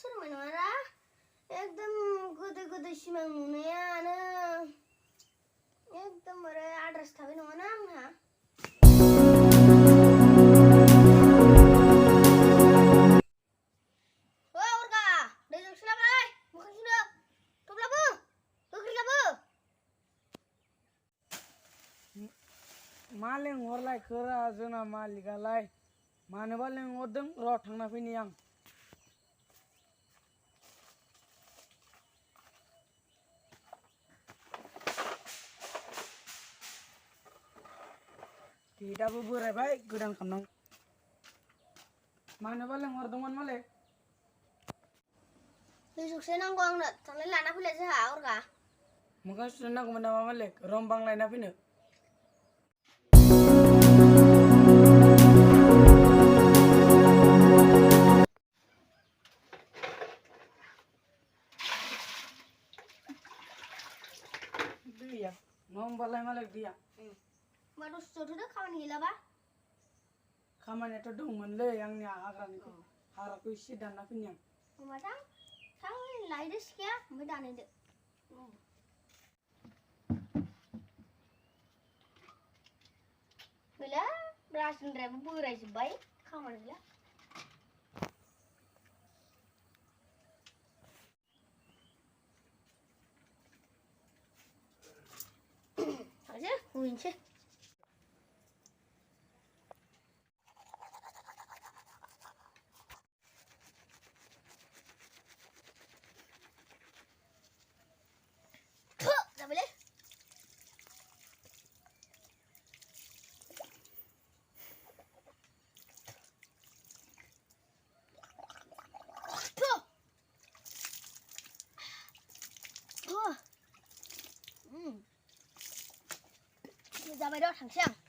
सोर नङारा एकदम गोदो गोदो सिमां नुनायानो एकदमबारे आद्रासो थाबाय नङाना आंहा मा लेंहरलाय खोरा जोंना मालिकालाय मानोबा लेंहरदों र' थांना फैनि आं गेटआबो बोरायबाय गोदान खालामनां मानोबा लेंहरदोंमोन मालिक दै जगसे नांगौ आंनो थांलाय लाना फैलाय जोंहा अरगा मोखां सुनो नांगौमोन नामा मालिक रमबां लायना फैनो दैया होमबालाय मालिक दैया मा दसे जथ'दो खामानि गैलाबा खामानियाथ' दंमोनलै आंनि हाग्राखौ एसे दानना फैनि आं होमबा थां लायदो सिखाया ओमफ्राय दानहैदो गैला रासनद्रायाबो बोरायजोब्बाय खामानि गैला थांसै हुइनोसै जाबायलै जाबाय र' थांसै आं